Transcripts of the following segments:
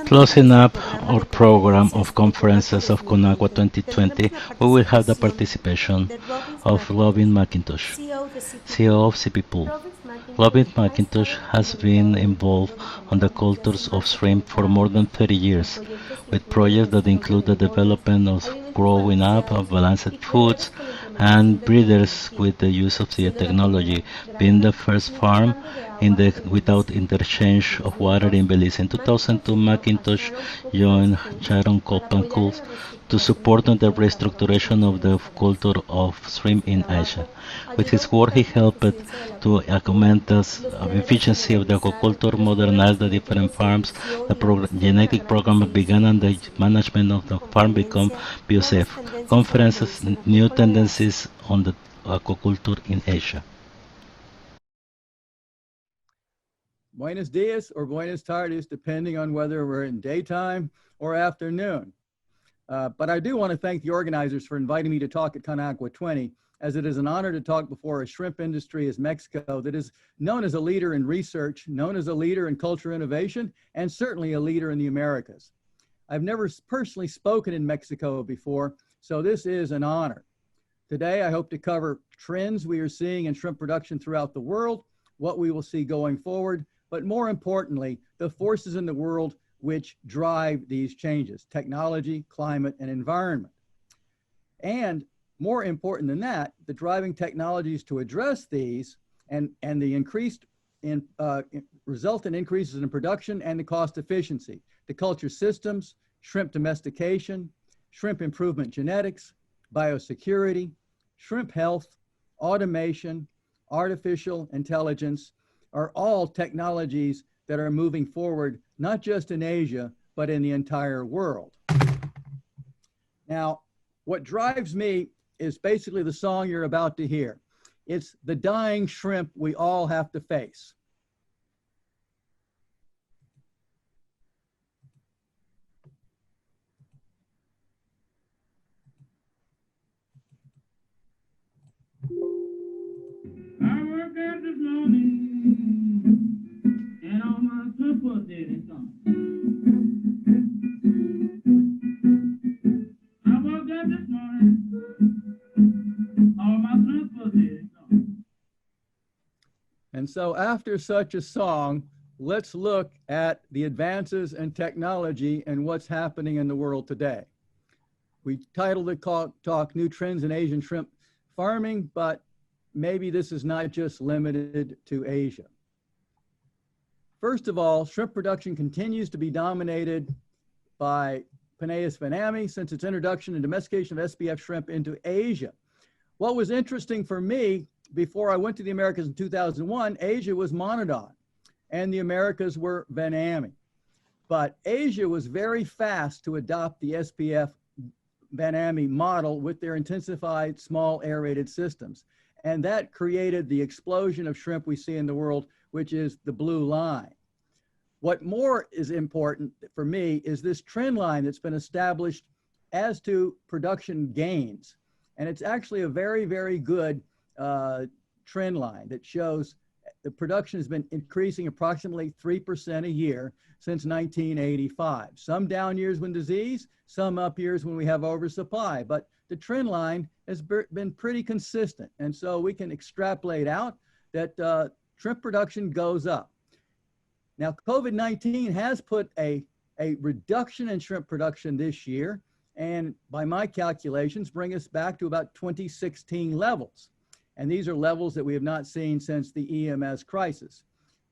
Closing up our program of conferences of CONACUA 2020, we will have the participation of Robin McIntosh, CEO of CP Pool. Robin McIntosh has been involved on the cultures of shrimp for more than 30 years, with projects that include the development of growing up of balanced foods and breeders with the use of the technology, being the first farm in the without interchange of water in Belize. In 2002, McIntosh joined Sharon Copencool to support the restructuration of the culture of shrimp in Asia. With his work, he helped to augment the efficiency of the aquaculture, modernize the different farms. The genetic program began and the management of the farm became BioSafe. Conferences, new tendencies on the aquaculture in Asia. Buenos dias or buenas tardes, depending on whether we're in daytime or afternoon. But I do want to thank the organizers for inviting me to talk at CONACUA 20, as it is an honor to talk before a shrimp industry as Mexico that is known as a leader in research, known as a leader in culture innovation, and certainly a leader in the Americas. I've never personally spoken in Mexico before, so this is an honor. Today, I hope to cover trends we are seeing in shrimp production throughout the world, what we will see going forward, but more importantly, the forces in the world which drive these changes: technology, climate, and environment. And more important than that, the driving technologies to address these and the increased resultant increases in production and the cost efficiency, the culture systems, shrimp domestication, shrimp improvement genetics, biosecurity, shrimp health, automation, artificial intelligence are all technologies that are moving forward, not just in Asia, but in the entire world. Now, what drives me is basically the song you're about to hear. It's the dying shrimp we all have to face. I woke up this morning and all my shrimp was dead and gone. I woke up this morning, all my shrimp was dead and gone. And so after such a song, let's look at the advances in technology and what's happening in the world today. We titled the talk New Trends in Asian Shrimp Farming, but maybe this is not just limited to Asia. First of all, shrimp production continues to be dominated by Penaeus vanami since its introduction and domestication of SPF shrimp into Asia. What was interesting for me, before I went to the Americas in 2001, Asia was Monodon and the Americas were vanami. But Asia was very fast to adopt the SPF vanami model with their intensified small aerated systems. And that created the explosion of shrimp we see in the world, which is the blue line. What more is important for me is this trend line that's been established as to production gains. And it's actually a very, very good trend line that shows the production has been increasing approximately 3% a year since 1985. Some down years when disease, some up years when we have oversupply. But the trend line has been pretty consistent. And so we can extrapolate out that shrimp production goes up. Now, COVID-19 has put a reduction in shrimp production this year, and by my calculations, bring us back to about 2016 levels. And these are levels that we have not seen since the EMS crisis.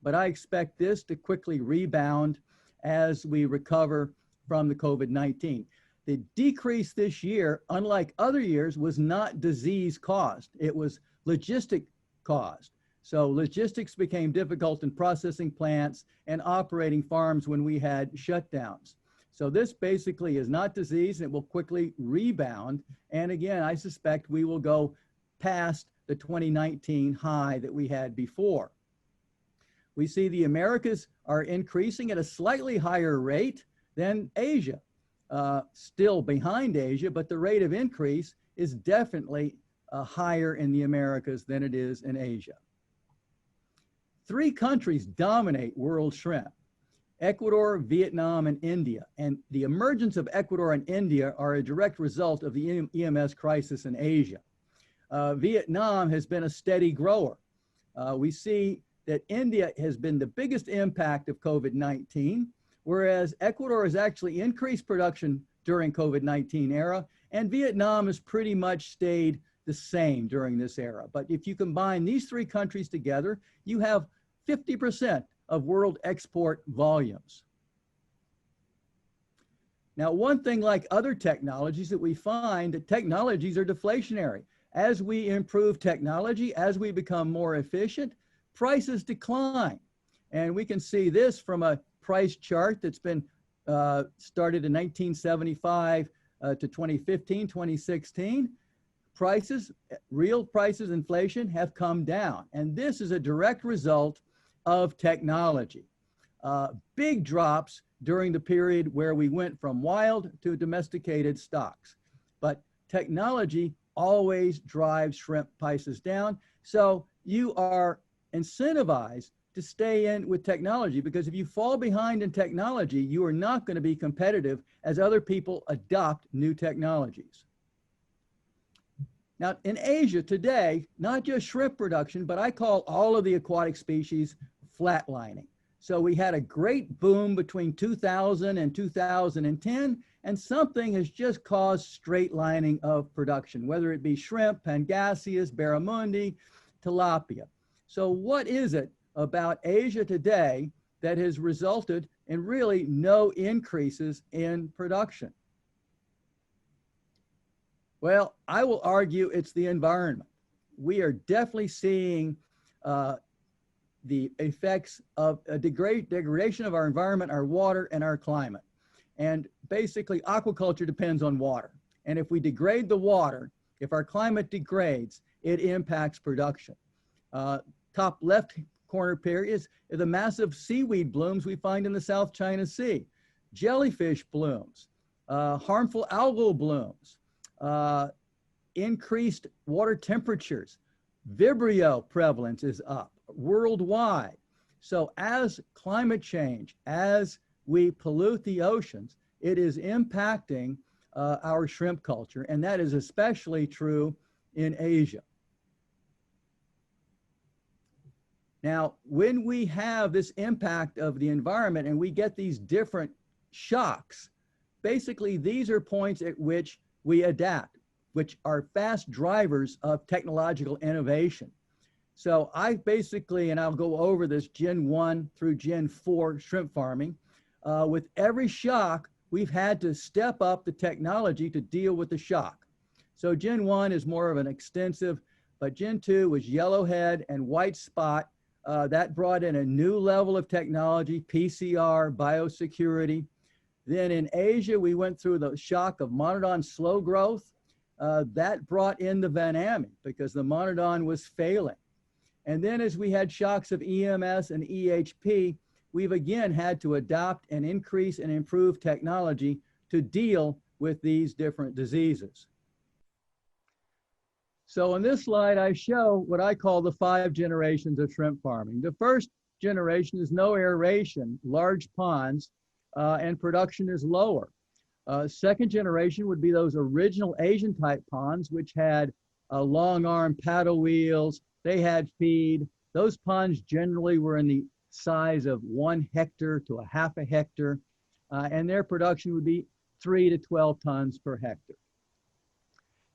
But I expect this to quickly rebound as we recover from the COVID-19. The decrease this year, unlike other years, was not disease caused. It was logistic caused. So logistics became difficult in processing plants and operating farms when we had shutdowns. So this basically is not disease, and it will quickly rebound. And again, I suspect we will go past the 2019 high that we had before. We see the Americas are increasing at a slightly higher rate than Asia. Still behind Asia, but the rate of increase is definitely higher in the Americas than it is in Asia. 3 countries dominate world shrimp. Ecuador, Vietnam, and India. And the emergence of Ecuador and India are a direct result of the EMS crisis in Asia. Vietnam has been a steady grower. We see that India has been the biggest impact of COVID-19, whereas Ecuador has actually increased production during COVID-19 era, and Vietnam has pretty much stayed the same during this era. But if you combine these three countries together, you have 50% of world export volumes. Now, one thing like other technologies that we find that technologies are deflationary. As we improve technology, as we become more efficient, prices decline. And we can see this from a price chart that's been started in 1975 to 2015, 2016. Prices, real prices, inflation have come down. And this is a direct result of technology. Big drops during the period where we went from wild to domesticated stocks. But technology always drives shrimp prices down. So you are incentivized to stay in with technology, because if you fall behind in technology, you are not going to be competitive as other people adopt new technologies. Now, in Asia today, not just shrimp production, but I call all of the aquatic species flatlining. So we had a great boom between 2000 and 2010, and something has just caused straight lining of production, whether it be shrimp, pangasius, barramundi, tilapia. So what is it about Asia today that has resulted in really no increases in production? Well, I will argue it's the environment. We are definitely seeing the effects of a degradation of our environment, our water, and our climate. And basically, aquaculture depends on water. And if we degrade the water, if our climate degrades, it impacts production. Top left corner here is the massive seaweed blooms we find in the South China Sea, jellyfish blooms, harmful algal blooms, increased water temperatures. Vibrio prevalence is up worldwide. So as climate change, as we pollute the oceans, it is impacting our shrimp culture, and that is especially true in Asia. Now, when we have this impact of the environment and we get these different shocks, basically these are points at which we adapt, which are fast drivers of technological innovation. So I basically, and I'll go over this Gen 1 through Gen 4 shrimp farming, with every shock, we've had to step up the technology to deal with the shock. So Gen 1 is more of an extensive, but Gen 2 was yellowhead and white spot. That brought in a new level of technology, PCR, biosecurity. Then in Asia, we went through the shock of monodon slow growth. That brought in the Van Amy because the monodon was failing. And then as we had shocks of EMS and EHP, we've again had to adopt and increase and improve technology to deal with these different diseases. So in this slide, I show what I call the 5 generations of shrimp farming. The first generation is no aeration, large ponds, and production is lower. Second generation would be those original Asian type ponds, which had long arm paddle wheels. They had feed. Those ponds generally were in the size of 1 hectare to a half a hectare, and their production would be 3 to 12 tons per hectare.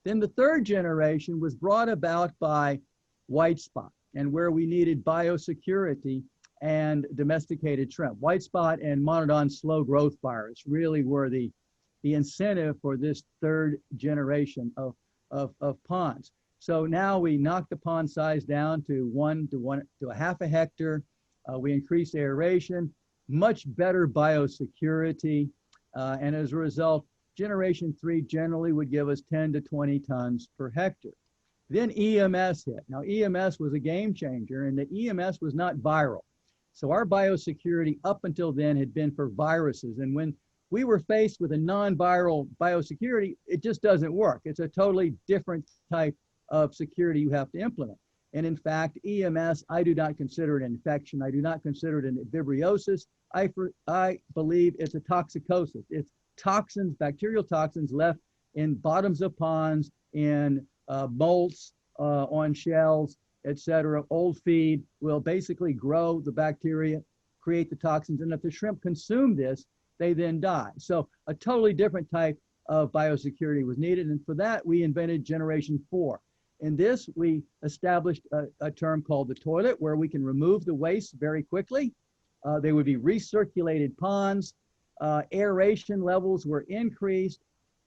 Then the third generation was brought about by white spot, and where we needed biosecurity and domesticated shrimp. White spot and monodon slow growth virus really were the incentive for this third generation of ponds. So now we knocked the pond size down to 1 to a half a hectare. We increased aeration, much better biosecurity, and as a result, generation 3 generally would give us 10 to 20 tons per hectare. Then EMS hit. Now EMS was a game changer, and the EMS was not viral. So our biosecurity up until then had been for viruses, and when we were faced with a non-viral biosecurity, it just doesn't work. It's a totally different type of security you have to implement. And in fact, EMS, I do not consider it an infection. I do not consider it a vibriosis. I believe it's a toxicosis. It's toxins, bacterial toxins left in bottoms of ponds, in molts, on shells, etc. Old feed will basically grow the bacteria, create the toxins, and if the shrimp consume this, they then die. So a totally different type of biosecurity was needed, and for that we invented Generation 4. In this, we established a term called the toilet, where we can remove the waste very quickly. They would be recirculated ponds. Aeration levels were increased.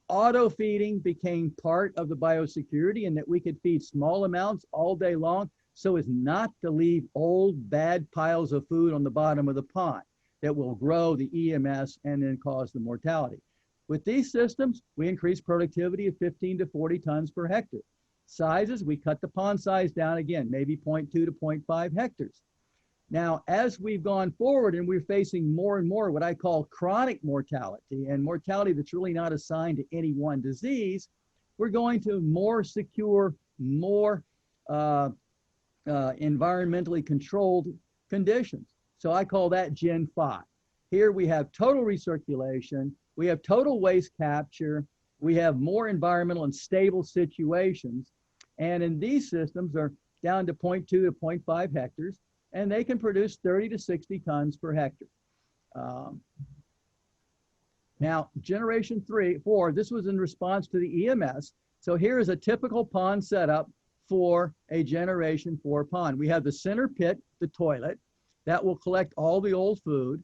Auto feeding became part of the biosecurity, and that we could feed small amounts all day long so as not to leave old, bad piles of food on the bottom of the pond that will grow the EMS and then cause the mortality. With these systems, we increased productivity of 15 to 40 tons per hectare. Sizes, we cut the pond size down again, maybe 0.2 to 0.5 hectares. Now, as we've gone forward and we're facing more and more what I call chronic mortality, and mortality that's really not assigned to any one disease, we're going to more secure, more environmentally controlled conditions. So I call that Gen 5. Here we have total recirculation, we have total waste capture, we have more environmental and stable situations. And in these systems are down to 0.2 to 0.5 hectares, and they can produce 30 to 60 tons per hectare. Now, Generation 4, this was in response to the EMS. So here is a typical pond setup for a Generation 4 pond. We have the center pit, the toilet, that will collect all the old food.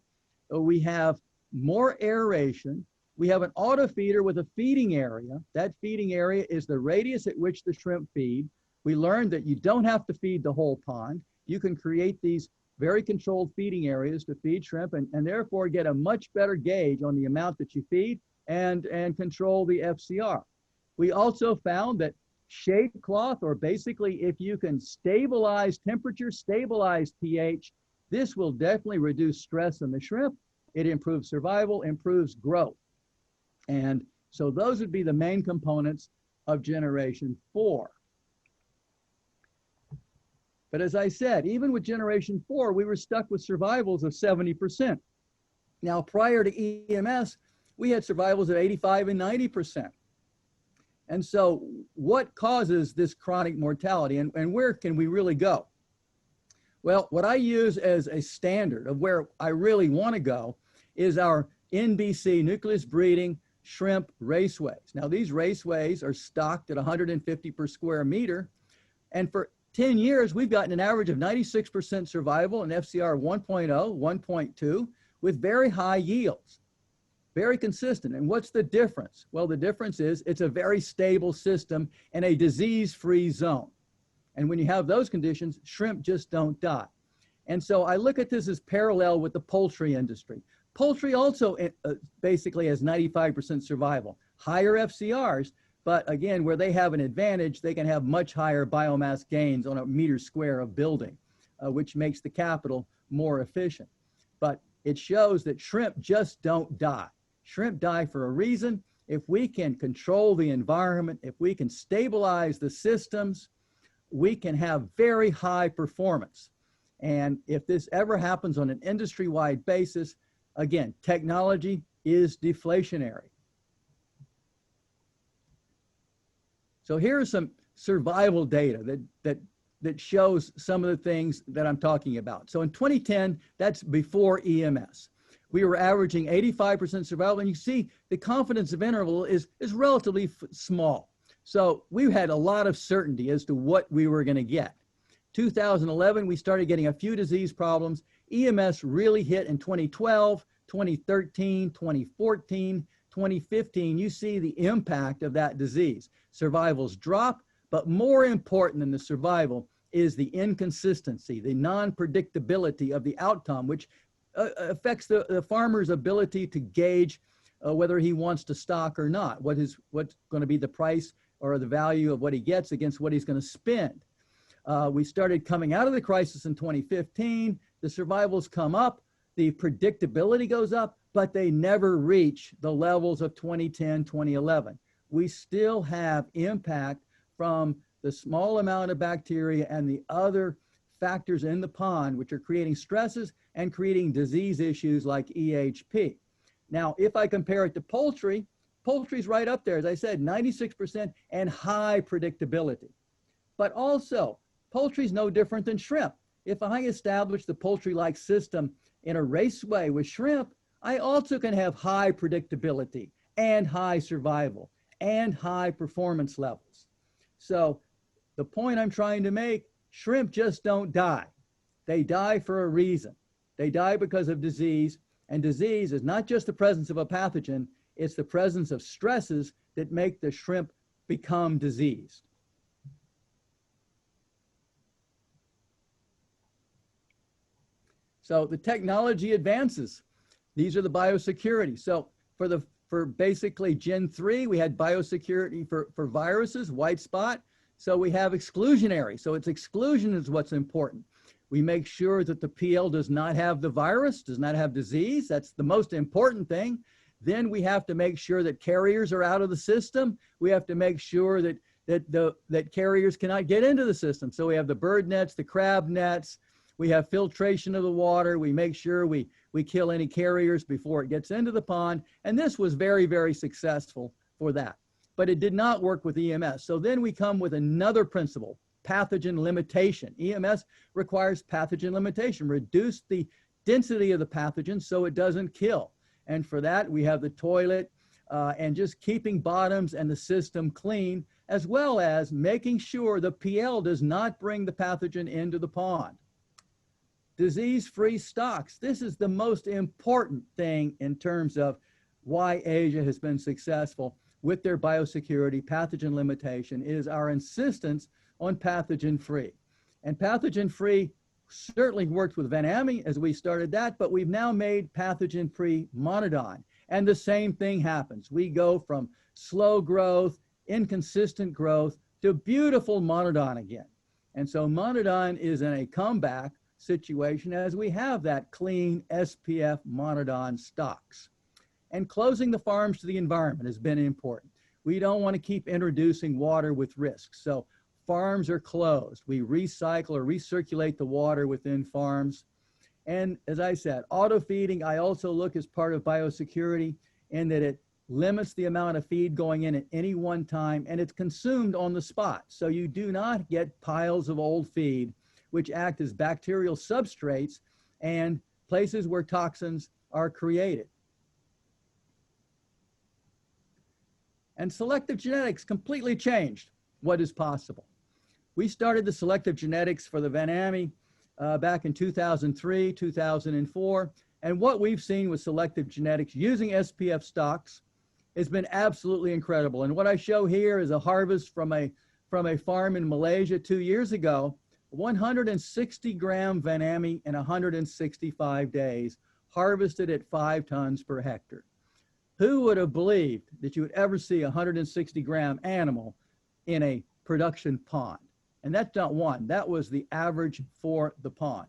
We have more aeration. We have an auto feeder with a feeding area. That feeding area is the radius at which the shrimp feed. We learned that you don't have to feed the whole pond. You can create these very controlled feeding areas to feed shrimp and therefore get a much better gauge on the amount that you feed and control the FCR. We also found that shade cloth, or basically if you can stabilize temperature, stabilize pH, this will definitely reduce stress in the shrimp. It improves survival, improves growth. And so those would be the main components of Generation 4. But as I said, even with Generation 4, we were stuck with survivals of 70%. Now, prior to EMS, we had survivals of 85 and 90%. And so what causes this chronic mortality, and where can we really go? Well, what I use as a standard of where I really want to go is our NBC, nucleus breeding shrimp raceways. Now, these raceways are stocked at 150 per square meter, and for 10 years, we've gotten an average of 96% survival and FCR 1.0, 1.2, with very high yields, very consistent. And what's the difference? Well, the difference is it's a very stable system and a disease-free zone. And when you have those conditions, shrimp just don't die. And so I look at this as parallel with the poultry industry. Poultry also basically has 95% survival, higher FCRs, but again, where they have an advantage, they can have much higher biomass gains on a meter square of building, which makes the capital more efficient. But it shows that shrimp just don't die. Shrimp die for a reason. If we can control the environment, if we can stabilize the systems, we can have very high performance. And if this ever happens on an industry-wide basis, again, technology is deflationary. So here are some survival data that shows some of the things that I'm talking about. So in 2010, that's before EMS. We were averaging 85% survival, and you see the confidence interval is relatively small. So we had a lot of certainty as to what we were going to get. 2011, we started getting a few disease problems. EMS really hit in 2012, 2013, 2014, 2015. You see the impact of that disease. Survivals drop, but more important than the survival is the inconsistency, the non-predictability of the outcome, which affects the farmer's ability to gauge whether he wants to stock or not, what's going to be the price or the value of what he gets against what he's going to spend. We started coming out of the crisis in 2015. The survivals come up, the predictability goes up, but they never reach the levels of 2010, 2011. We still have impact from the small amount of bacteria and the other factors in the pond which are creating stresses and creating disease issues like EHP. Now, if I compare it to poultry, poultry's right up there, as I said, 96% and high predictability. But also, poultry's no different than shrimp. If I establish the poultry-like system in a raceway with shrimp, I also can have high predictability and high survival and high performance levels. So the point I'm trying to make, shrimp just don't die. They die for a reason. They die because of disease, and disease is not just the presence of a pathogen, it's the presence of stresses that make the shrimp become diseased. So the technology advances. These are the biosecurity. So for basically Gen 3, we had biosecurity for viruses, white spot. So we have exclusionary. So it's exclusion is what's important. We make sure that the PL does not have the virus, does not have disease. That's the most important thing. Then we have to make sure that carriers are out of the system. We have to make sure that carriers cannot get into the system. So we have the bird nets, the crab nets. We have filtration of the water. We make sure we kill any carriers before it gets into the pond. And this was very, very successful for that. But it did not work with EMS. So then we come with another principle, pathogen limitation. EMS requires pathogen limitation, reduce the density of the pathogen so it doesn't kill. And for that, we have the toilet and just keeping bottoms and the system clean, as well as making sure the PL does not bring the pathogen into the pond. Disease-free stocks. This is the most important thing in terms of why Asia has been successful with their biosecurity, pathogen limitation, is our insistence on pathogen-free. And pathogen-free certainly worked with Van Amme as we started that, but we've now made pathogen-free monodon. And the same thing happens. We go from slow growth, inconsistent growth, to beautiful monodon again. And so monodon is in a comeback situation as we have that clean SPF monodon stocks. And closing the farms to the environment has been important. We don't want to keep introducing water with risks. So farms are closed. We recycle or recirculate the water within farms. And as I said, auto feeding, I also look as part of biosecurity in that it limits the amount of feed going in at any one time, and it's consumed on the spot. So you do not get piles of old feed, which act as bacterial substrates and places where toxins are created. And selective genetics completely changed what is possible. We started the selective genetics for the Van Amme back in 2003, 2004. And what we've seen with selective genetics using SPF stocks has been absolutely incredible. And what I show here is a harvest from a farm in Malaysia 2 years ago, 160-gram Van Amme in 165 days, harvested at 5 tons per hectare. Who would have believed that you would ever see a 160-gram animal in a production pond? And that's not one. That was the average for the pond.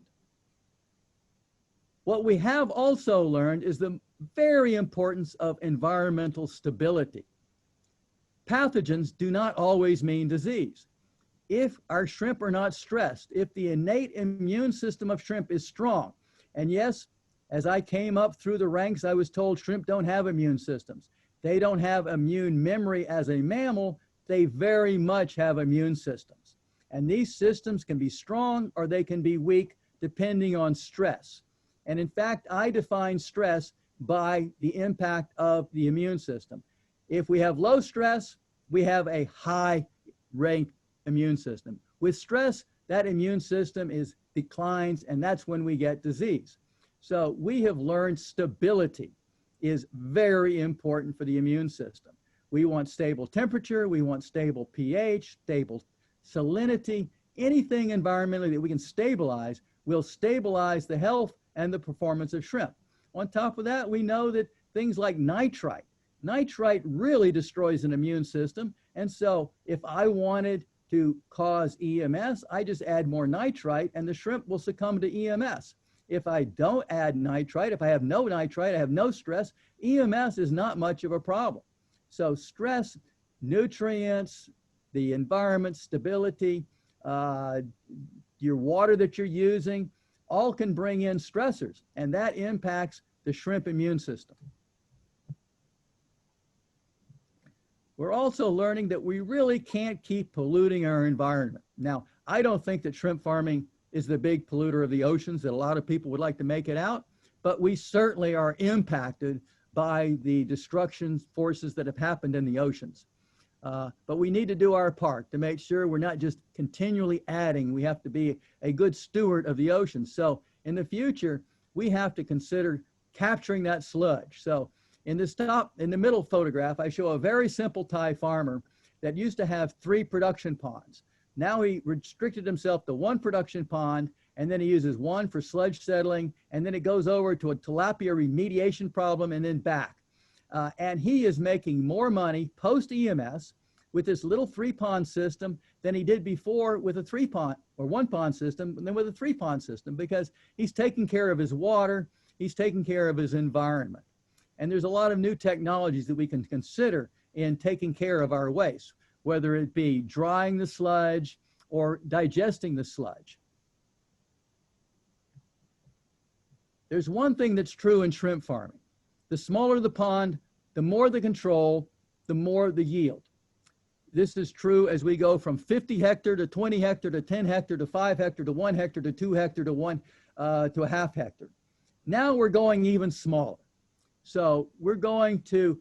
What we have also learned is the very importance of environmental stability. Pathogens do not always mean disease. If our shrimp are not stressed, if the innate immune system of shrimp is strong, and yes, as I came up through the ranks, I was told shrimp don't have immune systems. They don't have immune memory as a mammal. They very much have immune systems. And these systems can be strong or they can be weak depending on stress. And in fact, I define stress by the impact of the immune system. If we have low stress, we have a high ranked immune system. With stress, that immune system declines, and that's when we get disease. So we have learned stability is very important for the immune system. We want stable temperature, we want stable pH, stable salinity, anything environmentally that we can stabilize will stabilize the health and the performance of shrimp. On top of that, we know that things like nitrite really destroys an immune system. And so if I wanted to cause EMS, I just add more nitrite and the shrimp will succumb to EMS. If I don't add nitrite, if I have no nitrite, I have no stress, EMS is not much of a problem. So stress, nutrients, the environment, stability, your water that you're using, all can bring in stressors, and that impacts the shrimp immune system. We're also learning that we really can't keep polluting our environment. Now, I don't think that shrimp farming is the big polluter of the oceans that a lot of people would like to make it out, but we certainly are impacted by the destruction forces that have happened in the oceans. But we need to do our part to make sure we're not just continually adding. We have to be a good steward of the ocean. So in the future, we have to consider capturing that sludge. So in the middle photograph, I show a very simple Thai farmer that used to have 3 production ponds. Now he restricted himself to 1 production pond, and then he uses 1 for sludge settling, and then it goes over to a tilapia remediation problem and then back. And he is making more money post-EMS with this little 3-pond system than he did before with a 3-pond or 1-pond system and then with a 3-pond system, because he's taking care of his water, he's taking care of his environment. And there's a lot of new technologies that we can consider in taking care of our waste, whether it be drying the sludge or digesting the sludge. There's one thing that's true in shrimp farming. The smaller the pond, the more the control, the more the yield. This is true as we go from 50 hectare to 20 hectare to 10 hectare to 5 hectare to 1 hectare to 2 hectare to 1 to a half hectare. Now we're going even smaller. So we're going to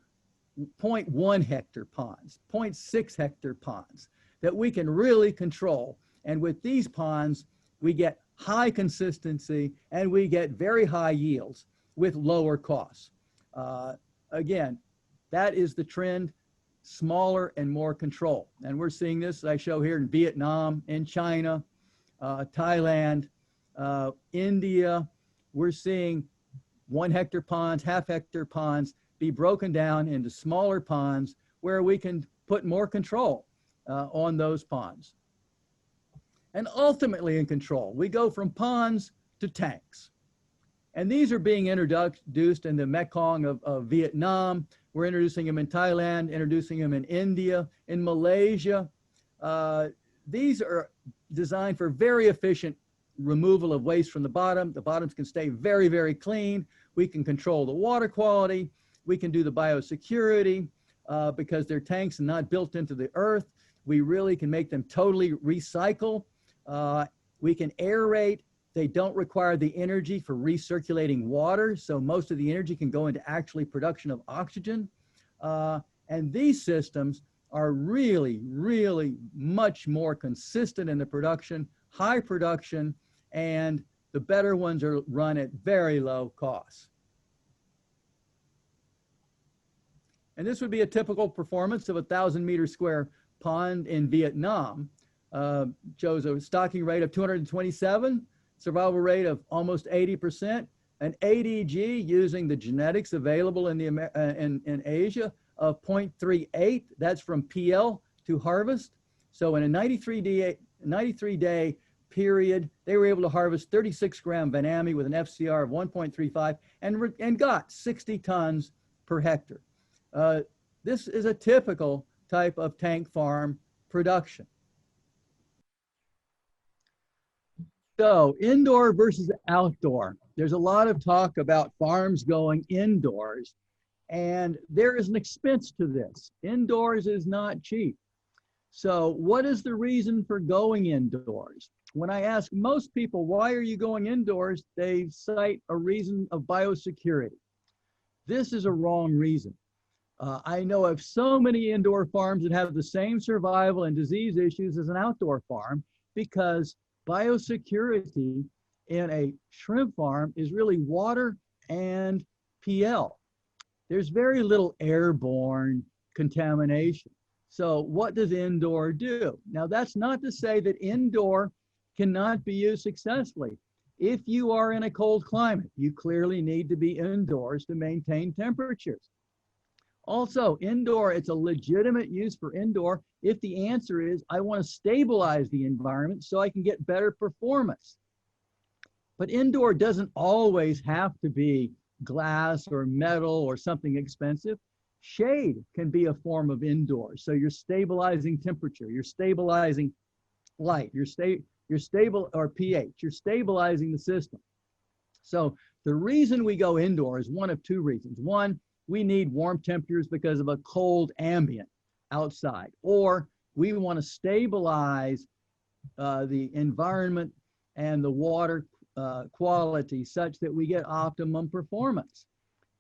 0.1 hectare ponds, 0.6 hectare ponds that we can really control. And with these ponds, we get high consistency and we get very high yields with lower costs. Again, that is the trend, smaller and more control. And we're seeing this, I show here, in Vietnam, in China, Thailand, India. We're seeing 1 hectare ponds, half hectare ponds be broken down into smaller ponds where we can put more control on those ponds. And ultimately in control, we go from ponds to tanks. And these are being introduced in the Mekong of Vietnam. We're introducing them in Thailand, introducing them in India, in Malaysia. These are designed for very efficient removal of waste from the bottom. The bottoms can stay very, very clean. We can control the water quality. We can do the biosecurity because they're tanks and not built into the earth. We really can make them totally recycle. We can aerate. They don't require the energy for recirculating water, so most of the energy can go into actually production of oxygen. And these systems are really, really much more consistent in the production, high production, and the better ones are run at very low costs. And this would be a typical performance of a 1,000-meter square pond in Vietnam. Shows a stocking rate of 227, survival rate of almost 80%, an ADG using the genetics available in, in Asia of 0.38. That's from PL to harvest. So in a 93-day period, they were able to harvest 36-gram vanami with an FCR of 1.35 and got 60 tons per hectare. This is a typical type of tank farm production. So indoor versus outdoor. There's a lot of talk about farms going indoors, and there is an expense to this. Indoors is not cheap. So what is the reason for going indoors? When I ask most people, why are you going indoors? They cite a reason of biosecurity. This is a wrong reason. I know of so many indoor farms that have the same survival and disease issues as an outdoor farm because biosecurity in a shrimp farm is really water and PL. There's very little airborne contamination. So what does indoor do? Now, that's not to say that indoor cannot be used successfully. If you are in a cold climate, you clearly need to be indoors to maintain temperatures. Also, indoor, it's a legitimate use for indoor if the answer is, I want to stabilize the environment so I can get better performance. But indoor doesn't always have to be glass or metal or something expensive. Shade can be a form of indoor. So you're stabilizing temperature, you're stabilizing light, you're you're stable, or pH, you're stabilizing the system. So the reason we go indoor is one of two reasons. One, we need warm temperatures because of a cold ambient outside, or we want to stabilize the environment and the water quality such that we get optimum performance.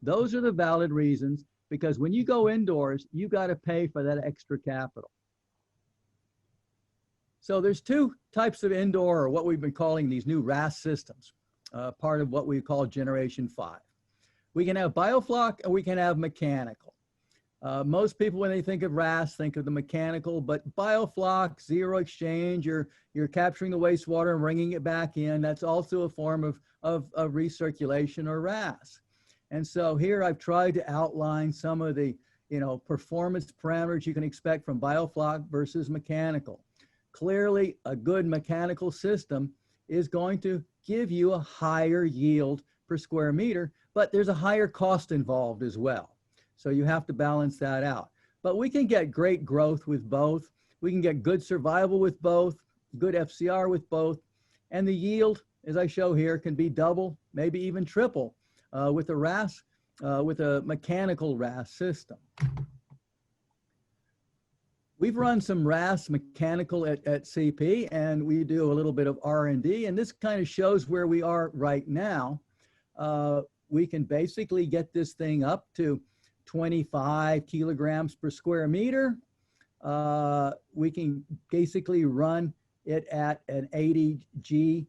Those are the valid reasons, because when you go indoors, you got to pay for that extra capital. So there's two types of indoor, or what we've been calling these new RAS systems, part of what we call Generation 5. We can have biofloc and we can have mechanical. Most people, when they think of RAS, think of the mechanical, but biofloc, zero exchange, you're capturing the wastewater and bringing it back in. That's also a form of recirculation, or RAS. And so here I've tried to outline some of the performance parameters you can expect from biofloc versus mechanical. Clearly, a good mechanical system is going to give you a higher yield per square meter, but there's a higher cost involved as well. So you have to balance that out. But we can get great growth with both. We can get good survival with both, good FCR with both. And the yield, as I show here, can be double, maybe even triple with a RAS, with a mechanical RAS system. We've run some RAS mechanical at CP, and we do a little bit of R&D, and this kind of shows where we are right now. We can basically get this thing up to 25 kilograms per square meter. We can basically run it at an 80 G,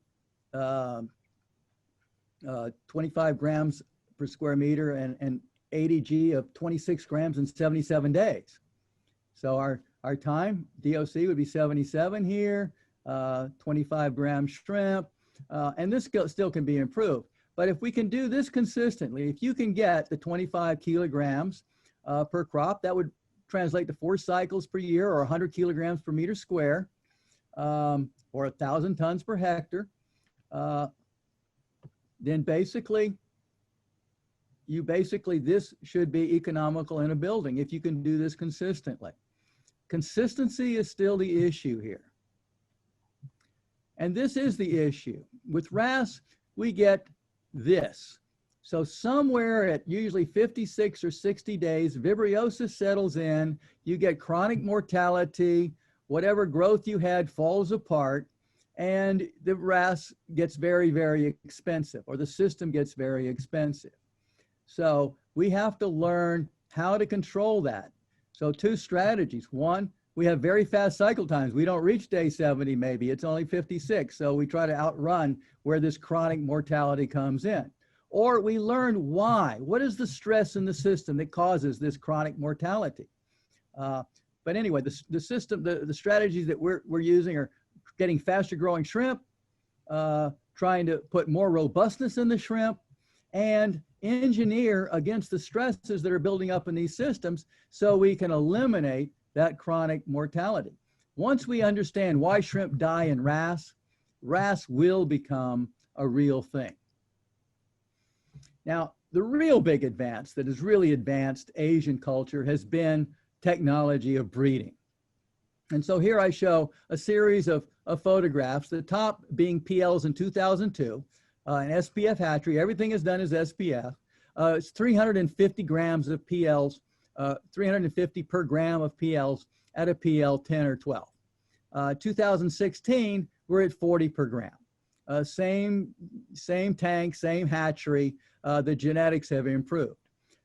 25 grams per square meter, and 80 G of 26 grams in 77 days. So our time, DOC would be 77 here, 25 gram shrimp, and this still can be improved. But if we can do this consistently, if you can get the 25 kilograms per crop, that would translate to 4 cycles per year, or 100 kilograms per meter square, or 1,000 tons per hectare. Then basically, this should be economical in a building if you can do this consistently. Consistency is still the issue here. And this is the issue. With RAS, we get this. So somewhere at usually 56 or 60 days, vibriosis settles in, you get chronic mortality, whatever growth you had falls apart, and the RAS gets very, very expensive, or the system gets very expensive. So we have to learn how to control that. So 2 strategies. One, we have very fast cycle times. We don't reach day 70 maybe, it's only 56. So we try to outrun where this chronic mortality comes in. Or we learn why. What is the stress in the system that causes this chronic mortality? But anyway, the system, the strategies that we're using are getting faster growing shrimp, trying to put more robustness in the shrimp, and engineer against the stresses that are building up in these systems so we can eliminate that chronic mortality. Once we understand why shrimp die in RAS, RAS will become a real thing. Now, the real big advance that has really advanced Asian culture has been technology of breeding. And so here I show a series of photographs, the top being PLs in 2002, an SPF hatchery. Everything is done as SPF. It's 350 grams of PLs, 350 per gram of PLs at a PL 10 or 12. 2016, we're at 40 per gram. Same tank, same hatchery. The genetics have improved.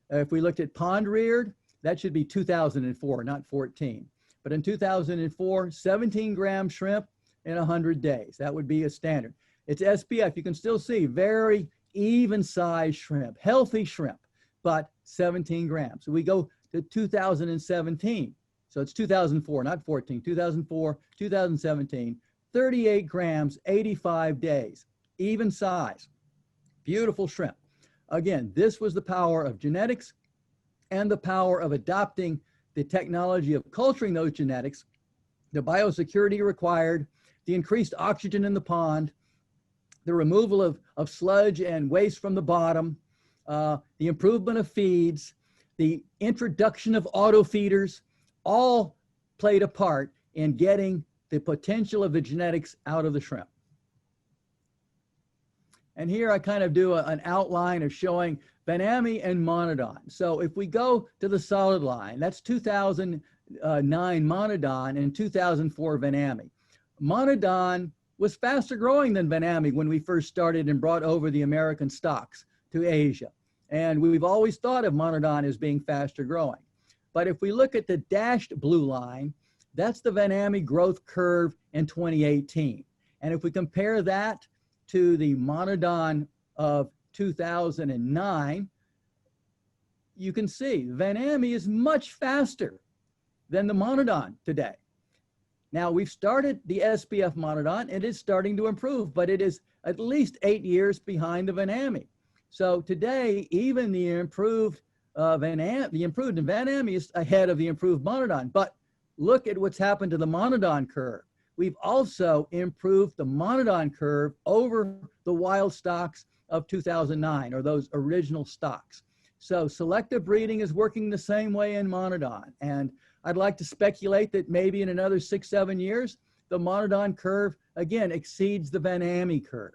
If we looked at pond reared, that should be 2004, not 14. But in 2004, 17 gram shrimp in 100 days. That would be a standard. It's SPF. You can still see very even sized shrimp, healthy shrimp, but 17 grams. So we go to 2017. So it's 2004, not 14, 2004, 2017, 38 grams, 85 days, even size, beautiful shrimp. Again, this was the power of genetics and the power of adopting the technology of culturing those genetics, the biosecurity required, the increased oxygen in the pond, the removal of sludge and waste from the bottom, the improvement of feeds, the introduction of auto feeders, all played a part in getting the potential of the genetics out of the shrimp. And here I kind of do an outline of showing Vanami and Monodon. So if we go to the solid line, that's 2009 Monodon and 2004 Vanami. Monodon was faster growing than Vanami when we first started and brought over the American stocks to Asia. And we've always thought of Monodon as being faster growing. But if we look at the dashed blue line, that's the Vanami growth curve in 2018. And if we compare that to the Monodon of 2009, you can see Vanami is much faster than the Monodon today. Now we've started the SPF Monodon, it is starting to improve, but it is at least 8 years behind the Vanami. So today, even the improved Vanami is ahead of the improved Monodon. But look at what's happened to the Monodon curve. We've also improved the Monodon curve over the wild stocks of 2009, or those original stocks. So selective breeding is working the same way in Monodon. And I'd like to speculate that maybe in another 6-7 years, the Monodon curve, again, exceeds the Vanami curve.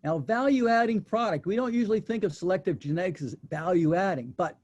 Now, value-adding product, we don't usually think of selective genetics as value-adding, but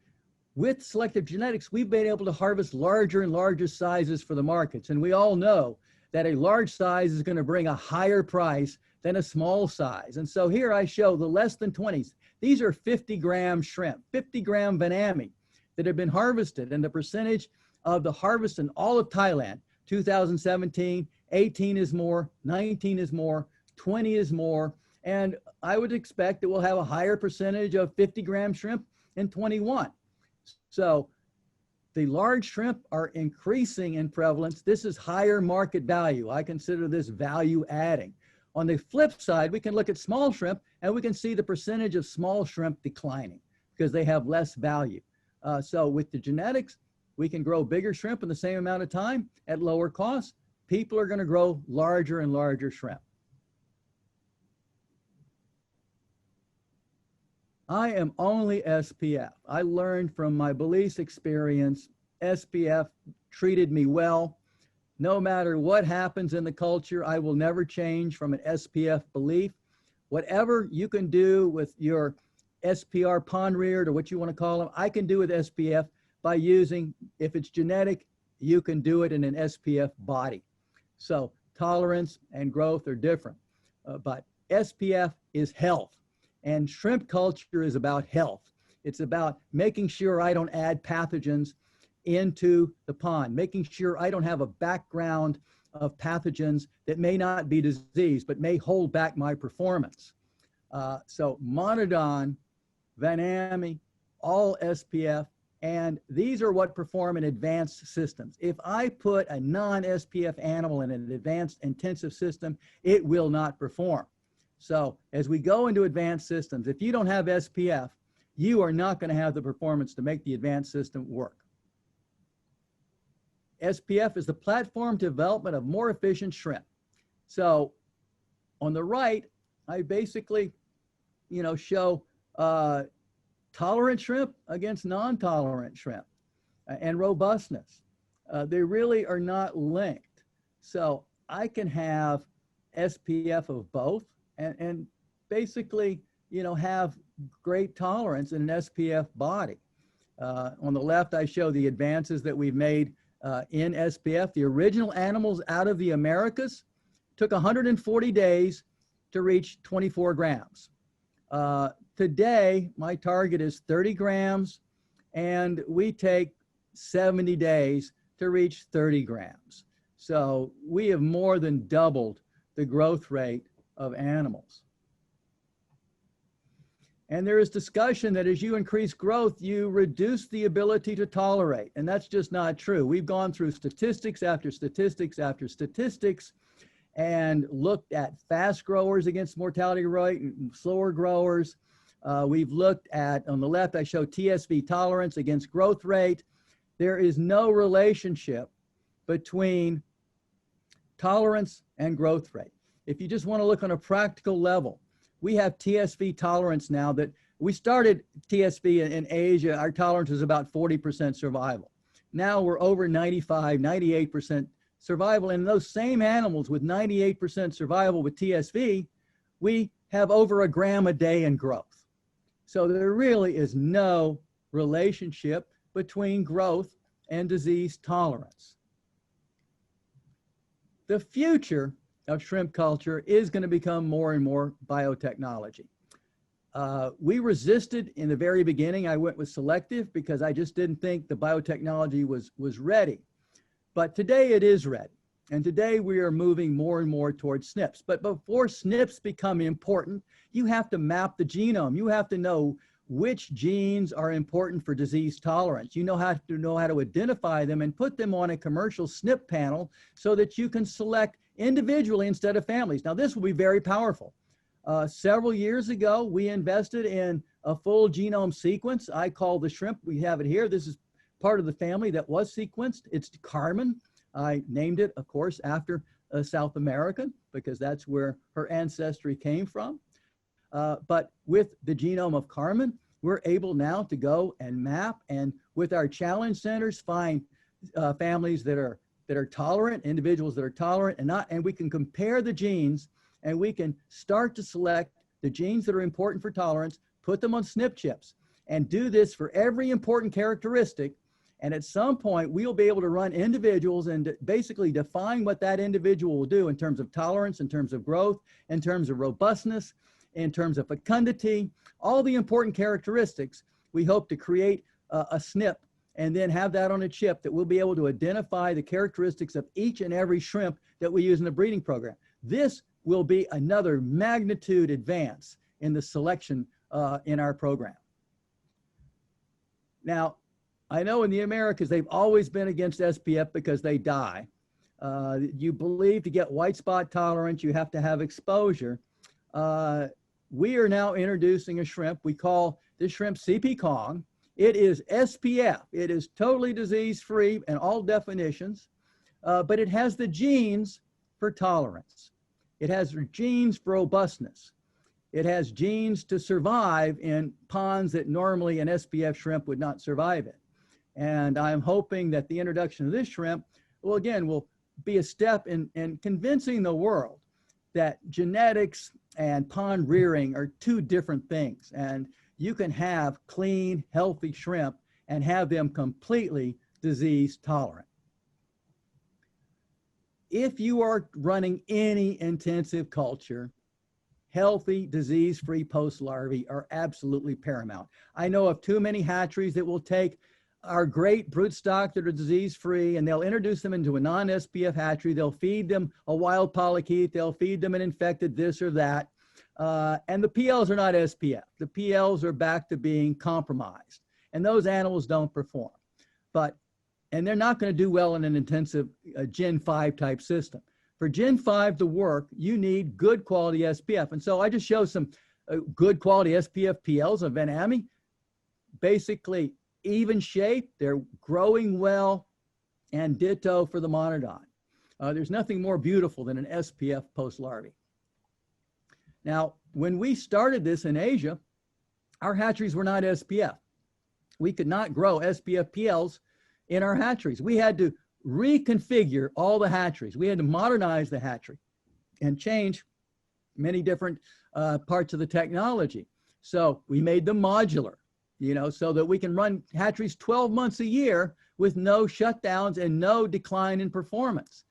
with selective genetics, we've been able to harvest larger and larger sizes for the markets. And we all know that a large size is going to bring a higher price than a small size. And so here I show the less than 20s. These are 50-gram shrimp, 50-gram Vanami that have been harvested. And the percentage of the harvest in all of Thailand, 2017, 18 is more, 19 is more, 20 is more. And I would expect that we'll have a higher percentage of 50-gram shrimp in 21. So the large shrimp are increasing in prevalence. This is higher market value. I consider this value adding. On the flip side, we can look at small shrimp and we can see the percentage of small shrimp declining because they have less value. So with the genetics, we can grow bigger shrimp in the same amount of time at lower cost. People are going to grow larger and larger shrimp. I am only SPF. I learned from my Belize experience, SPF treated me well. No matter what happens in the culture, I will never change from an SPF belief. Whatever you can do with your SPR pond reared or what you want to call them, I can do with SPF by using, if it's genetic, you can do it in an SPF body. So tolerance and growth are different, but SPF is health. And shrimp culture is about health. It's about making sure I don't add pathogens into the pond, making sure I don't have a background of pathogens that may not be disease, but may hold back my performance. So Monodon, Vanami, all SPF, and these are what perform in advanced systems. If I put a non-SPF animal in an advanced intensive system, it will not perform. So as we go into advanced systems, if you don't have SPF, you are not going to have the performance to make the advanced system work. SPF is the platform development of more efficient shrimp. So on the right, I basically, show tolerant shrimp against non-tolerant shrimp and robustness. They really are not linked. So I can have SPF of both. And basically, have great tolerance in an SPF body. On the left, I show the advances that we've made in SPF. The original animals out of the Americas took 140 days to reach 24 grams. Today, my target is 30 grams, and we take 70 days to reach 30 grams. So we have more than doubled the growth rate of animals. And there is discussion that as you increase growth, you reduce the ability to tolerate. And that's just not true. We've gone through statistics after statistics after statistics and looked at fast growers against mortality rate and slower growers. We've looked at, on the left, I show TSV tolerance against growth rate. There is no relationship between tolerance and growth rate. If you just want to look on a practical level, we have TSV tolerance now that we started TSV in Asia. Our tolerance is about 40% survival. Now we're over 95, 98% survival. And those same animals with 98% survival with TSV, we have over a gram a day in growth. So there really is no relationship between growth and disease tolerance. The future of shrimp culture is going to become more and more biotechnology. We resisted in the very beginning. I went with selective because I just didn't think the biotechnology was ready. But today it is ready. And today we are moving more and more towards SNPs. But before SNPs become important, you have to map the genome. You have to know which genes are important for disease tolerance. You have to know how to identify them and put them on a commercial SNP panel so that you can select individually instead of families. Now, this will be very powerful. Several years ago, we invested in a full genome sequence. I call the shrimp, we have it here. This is part of the family that was sequenced. It's Carmen. I named it, of course, after a South American because that's where her ancestry came from. But with the genome of Carmen, we're able now to go and map and with our challenge centers find families that are tolerant, individuals that are tolerant and we can compare the genes and we can start to select the genes that are important for tolerance, put them on SNP chips and do this for every important characteristic. And at some point, we'll be able to run individuals and basically define what that individual will do in terms of tolerance, in terms of growth, in terms of robustness, in terms of fecundity, all the important characteristics. We hope to create a SNP and then have that on a chip that we'll be able to identify the characteristics of each and every shrimp that we use in the breeding program. This will be another magnitude advance in the selection in our program. Now, I know in the Americas, they've always been against SPF because they die. You believe to get white spot tolerance, you have to have exposure. We are now introducing a shrimp. We call this shrimp CP Kong. It is SPF. It is totally disease-free in all definitions, but it has the genes for tolerance. It has genes for robustness. It has genes to survive in ponds that normally an SPF shrimp would not survive in. And I'm hoping that the introduction of this shrimp will be a step in convincing the world that genetics and pond rearing are two different things. And you can have clean, healthy shrimp and have them completely disease tolerant. If you are running any intensive culture, healthy, disease-free post-larvae are absolutely paramount. I know of too many hatcheries that will take our great broodstock that are disease-free and they'll introduce them into a non-SPF hatchery. They'll feed them a wild polychaete. They'll feed them an infected this or that. And the PLs are not SPF. The PLs are back to being compromised. And those animals don't perform. And they're not going to do well in an intensive Gen 5 type system. For Gen 5 to work, you need good quality SPF. And so I just show some good quality SPF PLs of Van Amme. Basically, even shape, they're growing well, and ditto for the monodon. There's nothing more beautiful than an SPF post-larvae. Now, when we started this in Asia, our hatcheries were not SPF. We could not grow SPF PLs in our hatcheries. We had to reconfigure all the hatcheries. We had to modernize the hatchery and change many different parts of the technology. So we made them modular, so that we can run hatcheries 12 months a year with no shutdowns and no decline in performance.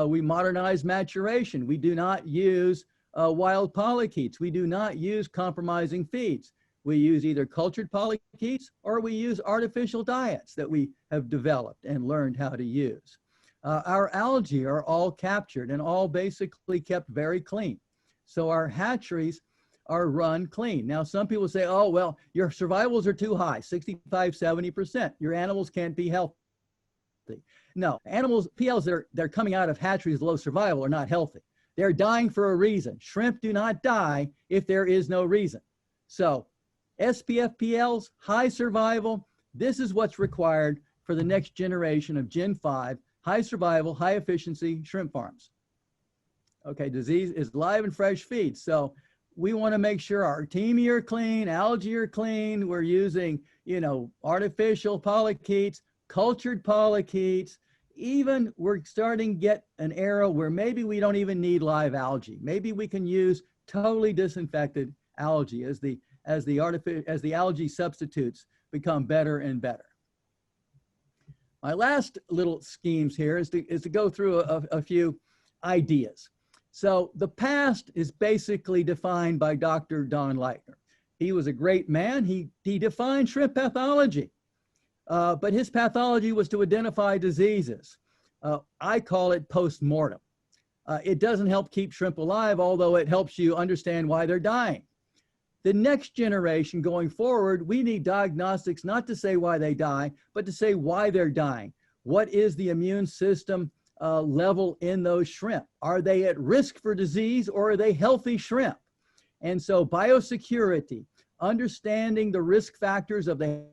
We modernize maturation. We do not use wild polychaetes. We do not use compromising feeds. We use either cultured polychaetes or we use artificial diets that we have developed and learned how to use. Our algae are all captured and all basically kept very clean. So our hatcheries are run clean. Now, some people say, oh, well, your survivals are too high, 65, 70%. Your animals can't be healthy. No, animals, PLs that are coming out of hatcheries with low survival are not healthy. They're dying for a reason. Shrimp do not die if there is no reason. So SPF PLs, high survival, this is what's required for the next generation of Gen 5, high survival, high efficiency shrimp farms. Okay, disease is live and fresh feed. So we want to make sure our artemia are clean, algae are clean. We're using, artificial polychaetes, cultured polychaetes. Even we're starting to get an era where maybe we don't even need live algae. Maybe we can use totally disinfected algae as the algae substitutes become better and better. My last little schemes here is to go through a few ideas. So the past is basically defined by Dr. Don Leitner. He was a great man. He defined shrimp pathology, but his pathology was to identify diseases. I call it post-mortem. It doesn't help keep shrimp alive, although it helps you understand why they're dying. The next generation going forward, we need diagnostics not to say why they die, but to say why they're dying. What is the immune system level in those shrimp? Are they at risk for disease, or are they healthy shrimp? And so biosecurity, understanding the risk factors of the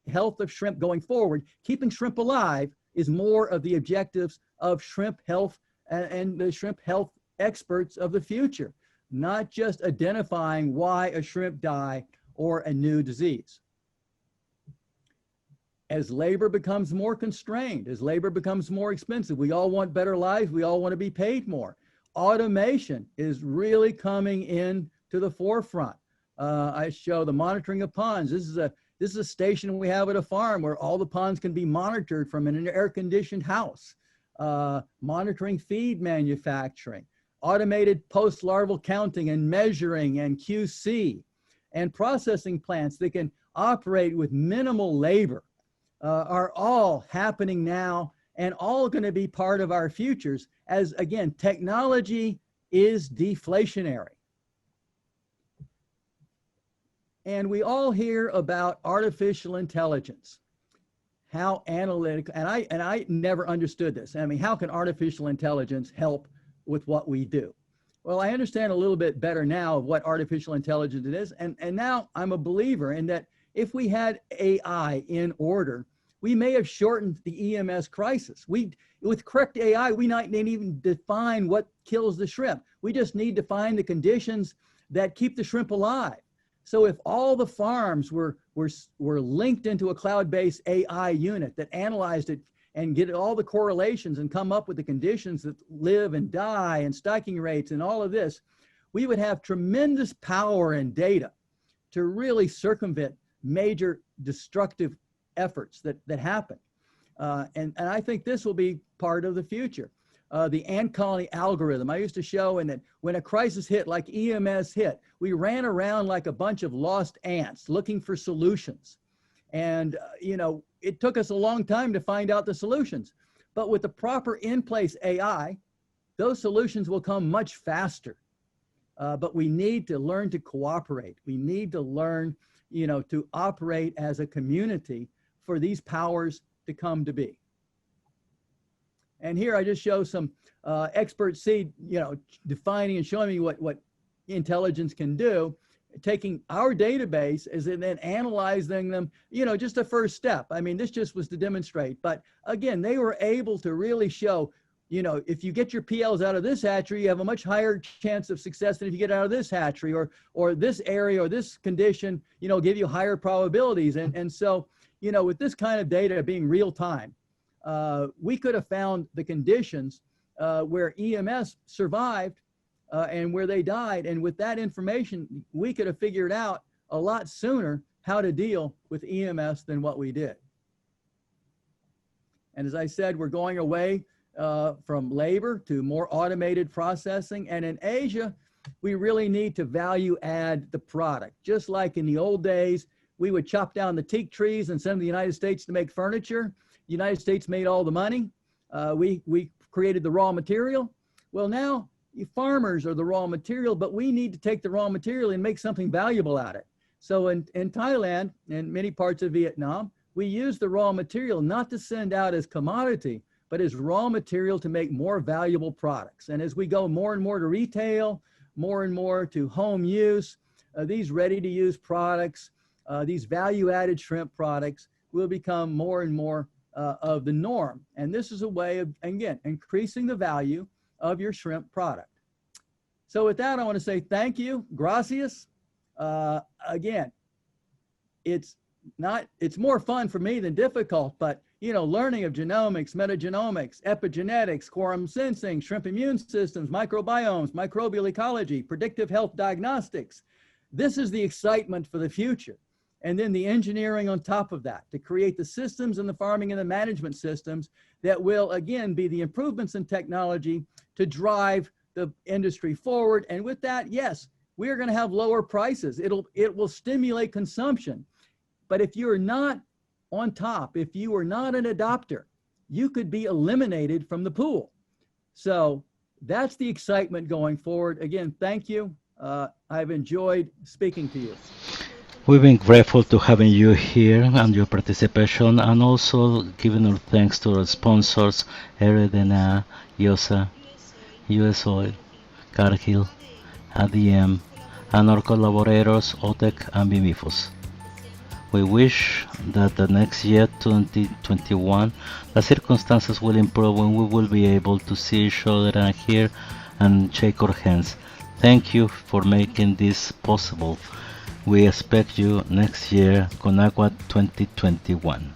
health of shrimp going forward, keeping shrimp alive is more of the objectives of shrimp health and the shrimp health experts of the future, not just identifying why a shrimp died or a new disease. As labor becomes more constrained, as labor becomes more expensive, we all want better lives, we all want to be paid more. Automation is really coming in to the forefront. I show the monitoring of ponds. This is a station we have at a farm where all the ponds can be monitored from an air-conditioned house. Monitoring feed manufacturing, automated post-larval counting and measuring and QC, and processing plants that can operate with minimal labor are all happening now and all going to be part of our futures as, again, technology is deflationary. And we all hear about artificial intelligence, how analytical, and I never understood this. I mean, how can artificial intelligence help with what we do? Well, I understand a little bit better now of what artificial intelligence is, and now I'm a believer in that if we had AI in order, we may have shortened the EMS crisis. With correct AI, we might not even define what kills the shrimp. We just need to find the conditions that keep the shrimp alive. So if all the farms were linked into a cloud-based AI unit that analyzed it and get all the correlations and come up with the conditions that live and die and stocking rates and all of this, we would have tremendous power and data to really circumvent major destructive efforts that happen. And I think this will be part of the future. The ant colony algorithm, I used to show in that when a crisis hit, like EMS hit, we ran around like a bunch of lost ants looking for solutions. And, you know, it took us a long time to find out the solutions. But with the proper in-place AI, those solutions will come much faster. But we need to learn to cooperate. We need to learn, you know, to operate as a community for these powers to come to be. And here I just show some expert seed, you know, defining and showing me what intelligence can do, taking our database and then analyzing them, you know, just a first step. I mean, this just was to demonstrate. But again, they were able to really show, you know, if you get your PLs out of this hatchery, you have a much higher chance of success than if you get out of this hatchery, or this area or this condition, you know, give you higher probabilities. And so, you know, with this kind of data being real time, we could have found the conditions where EMS survived and where they died. And with that information, we could have figured out a lot sooner how to deal with EMS than what we did. And as I said, we're going away from labor to more automated processing. And in Asia, we really need to value add the product. Just like in the old days, we would chop down the teak trees and send them to the United States to make furniture. The United States made all the money. We created the raw material. Well, now farmers are the raw material, but we need to take the raw material and make something valuable out of it. So in Thailand and many parts of Vietnam, we use the raw material not to send out as commodity, but as raw material to make more valuable products. And as we go more and more to retail, more and more to home use, these ready-to-use products, these value-added shrimp products will become more and more of the norm. And this is a way of, again, increasing the value of your shrimp product. So with that, I want to say thank you, gracias. Again, it's more fun for me than difficult, but learning of genomics, metagenomics, epigenetics, quorum sensing, shrimp immune systems, microbiomes, microbial ecology, predictive health diagnostics. This is the excitement for the future. And then the engineering on top of that to create the systems and the farming and the management systems that will, again, be the improvements in technology to drive the industry forward. And with that, yes, we are going to have lower prices. It will stimulate consumption. But if you're not on top, if you are not an adopter, you could be eliminated from the pool. So that's the excitement going forward. Again, thank you. I've enjoyed speaking to you. We've been grateful to having you here and your participation, and also giving our thanks to our sponsors, Eredena, IOSA, US Oil, Cargill, ADM, and our collaborators, OTEC and Bimifos. We wish that the next year, 2021, the circumstances will improve when we will be able to see each other and hear and shake our hands. Thank you for making this possible. We expect you next year, CONACUA 2021.